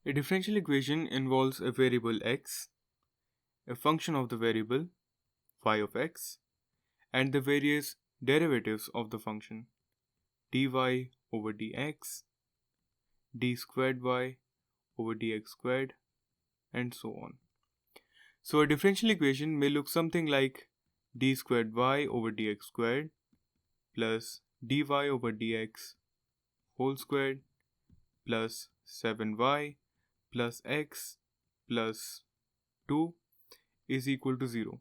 A differential equation involves a variable x, a function of the variable phi of x, and the various derivatives of the function dy over dx, d squared y over dx squared, and so on. So a differential equation may look something like d squared y over dx squared plus dy over dx whole squared plus 7y plus x plus 2 is equal to 0.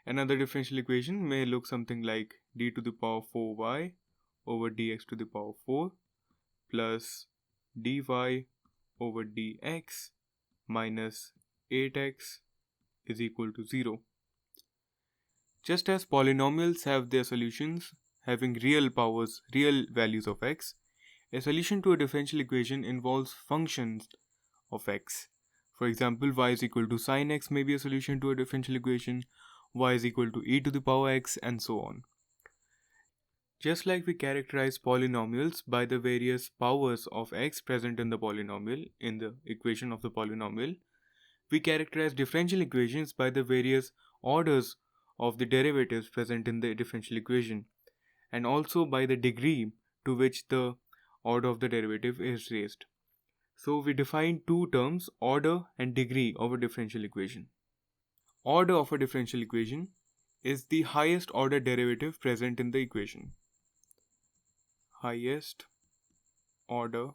Another differential equation may look something like d to the power 4y over dx to the power 4 plus dy over dx minus 8x is equal to 0. Just as polynomials have their solutions having real powers, real values of x, a solution to a differential equation involves functions of x. For example, y is equal to sine x may be a solution to a differential equation, y is equal to e to the power x, and so on. Just like we characterize polynomials by the various powers of x present in the polynomial, in the equation of the polynomial, we characterize differential equations by the various orders of the derivatives present in the differential equation, and also by the degree to which the order of the derivative is raised. So we define two terms, order and degree of a differential equation. Order of a differential equation is the highest order derivative present in the equation. Highest order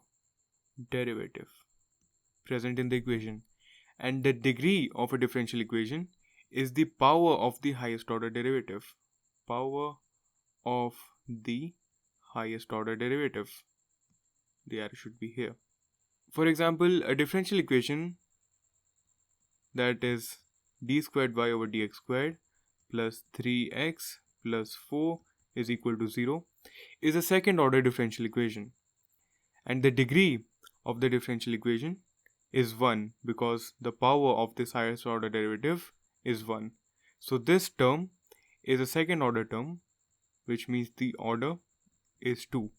derivative present in the equation. And the degree of a differential equation is the power of the highest order derivative. Power of the highest order derivative. The arrow should be here. For example, a differential equation that is d squared y over dx squared plus 3x plus 4 is equal to 0 is a second order differential equation. And the degree of the differential equation is 1 because the power of this highest order derivative is 1. So this term is a second order term, which means the order is 2.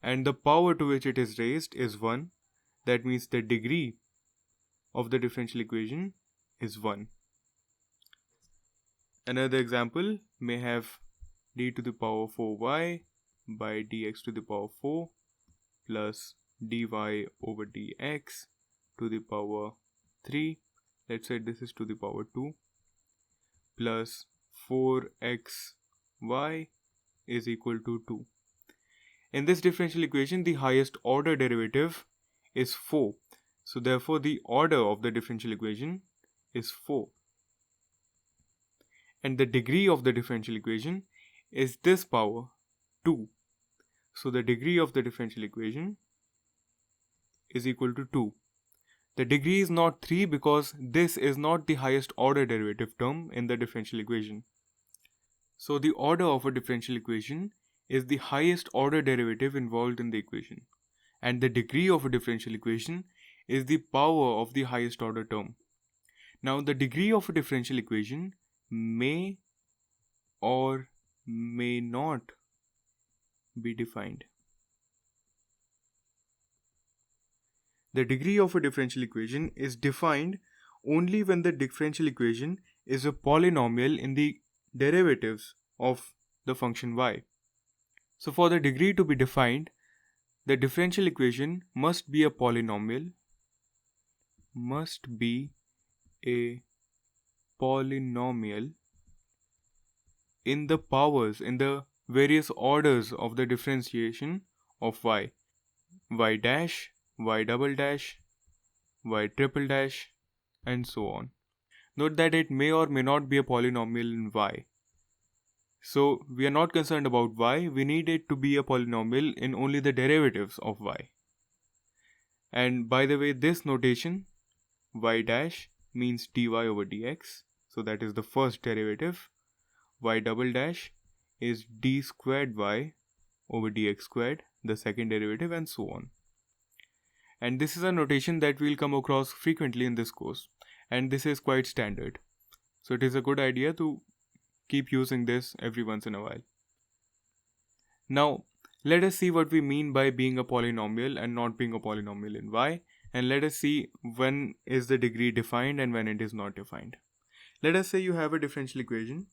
And the power to which it is raised is 1. That means the degree of the differential equation is 1. Another example may have d to the power 4y by dx to the power 4 plus dy over dx to the power 3, let's say this is to the power 2, plus 4xy is equal to 2. In this differential equation, the highest order derivative is 4. So therefore the order of the differential equation is 4. And the degree of the differential equation is this power 2. So the degree of the differential equation is equal to 2. The degree is not 3 because this is not the highest order derivative term in the differential equation. So the order of a differential equation is the highest order derivative involved in the equation. And the degree of a differential equation is the power of the highest order term. Now the degree of a differential equation may or may not be defined. The degree of a differential equation is defined only when the differential equation is a polynomial in the derivatives of the function y. So for the degree to be defined, the differential equation must be a polynomial, in the powers, in the various orders of the differentiation of y dash, y double dash, y triple dash, and so on. Note that it may or may not be a polynomial in y. So we are not concerned about y, we need it to be a polynomial in only the derivatives of y. And by the way, this notation, y dash, means dy over dx, so that is the first derivative. Y double dash is d squared y over dx squared, the second derivative, and so on. And this is a notation that we'll come across frequently in this course, and this is quite standard. So it is a good idea to keep using this every once in a while. Now, Let us see what we mean by being a polynomial and not being a polynomial in y, and let us see when is the degree defined and when it is not defined. Let us say you have a differential equation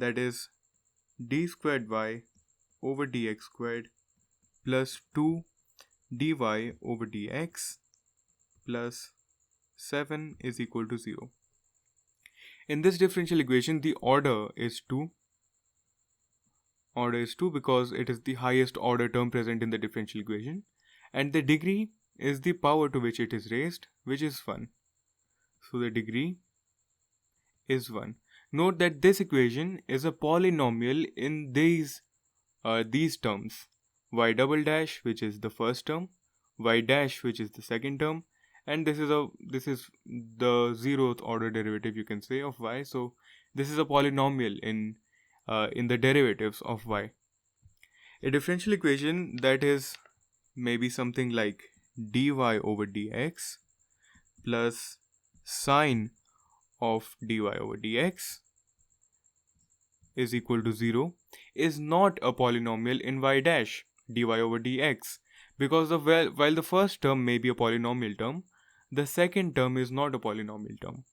that is d squared y over dx squared plus 2 dy over dx plus 7 is equal to 0. In this differential equation, the order is 2. Order is 2 because it is the highest order term present in the differential equation, and the degree is the power to which it is raised, which is 1. So the degree is 1. Note that this equation is a polynomial in these terms: y double dash, which is the first term, y dash, which is the second term, and this is the 0th order derivative, you can say, of y. So this is a polynomial in the derivatives of y. A differential equation that is maybe something like dy over dx plus sine of dy over dx is equal to 0 is not a polynomial in y dash dy over dx, because while the first term may be a polynomial term, the second term is not a polynomial term.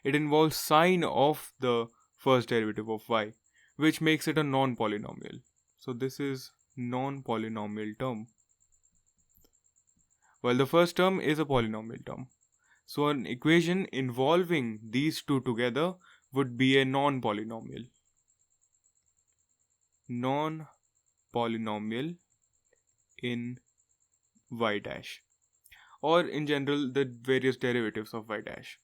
It involves sine of the first derivative of y, which makes it a non-polynomial. So this is non-polynomial term, while the first term is a polynomial term. So an equation involving these two together would be a non-polynomial. Non-polynomial in y dash, or in general the various derivatives of y dash.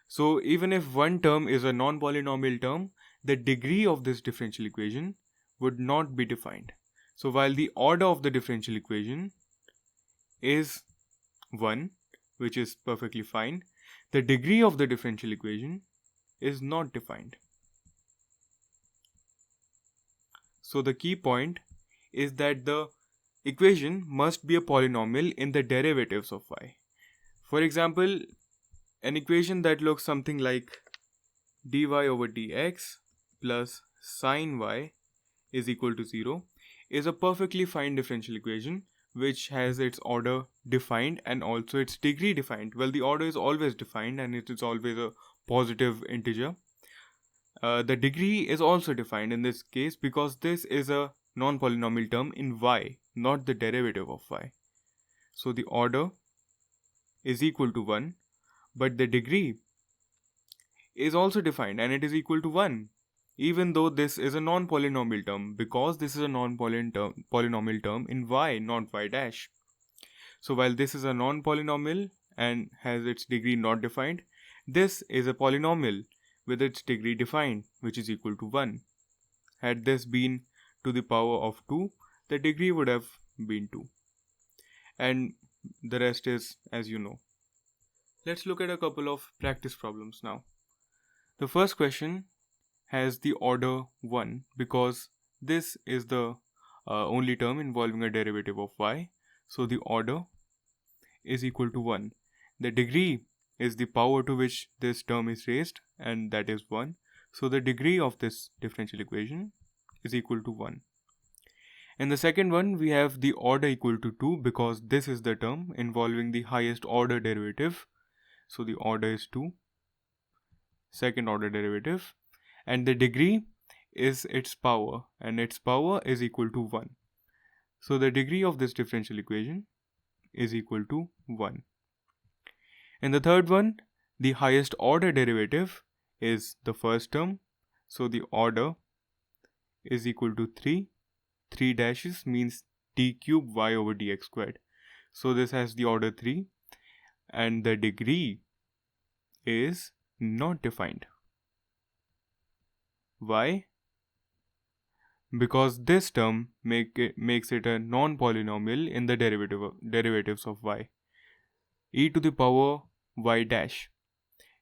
So even if one term is a non-polynomial term, the degree of this differential equation would not be defined. So while the order of the differential equation is 1, which is perfectly fine, the degree of the differential equation is not defined. So the key point is that the equation must be a polynomial in the derivatives of y. For example, an equation that looks something like dy over dx plus sine y is equal to 0 is a perfectly fine differential equation which has its order defined and also its degree defined. Well, the order is always defined and it is always a positive integer. The degree is also defined in this case because this is a non-polynomial term in y, not the derivative of y. So the order is equal to 1, but the degree is also defined and it is equal to 1, even though this is a non-polynomial term, because this is a non-polynomial term in y, not y dash. So while this is a non-polynomial and has its degree not defined, this is a polynomial with its degree defined, which is equal to 1. Had this been to the power of 2, the degree would have been 2. And the rest is as you know. Let's look at a couple of practice problems now. The first question has the order 1 because this is the only term involving a derivative of y. So the order is equal to 1. The degree is the power to which this term is raised, and that is 1. So the degree of this differential equation is equal to 1. In the second one, we have the order equal to 2 because this is the term involving the highest order derivative. So the order is 2, second order derivative, and the degree is its power, and its power is equal to 1. So the degree of this differential equation is equal to 1. In the third one, the highest order derivative is the first term. So the order is equal to 3. 3 dashes means d cube y over dx squared. So this has the order 3 and the degree is not defined. Why? Because this term makes it a non-polynomial in the derivatives of y. E to the power y dash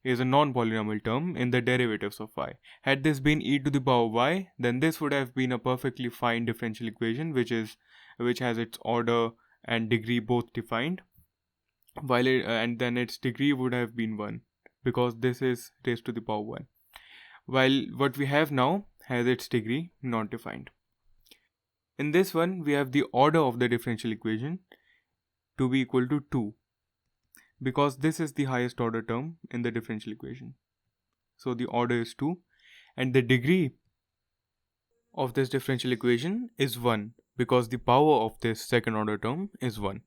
is a non-polynomial term in the derivatives of y. Had this been e to the power y, then this would have been a perfectly fine differential equation which has its order and degree both defined, and then its degree would have been 1 because this is raised to the power 1. While what we have now has its degree not defined. In this one, we have the order of the differential equation to be equal to 2, because this is the highest order term in the differential equation. So the order is 2, and the degree of this differential equation is 1, because the power of this second order term is 1.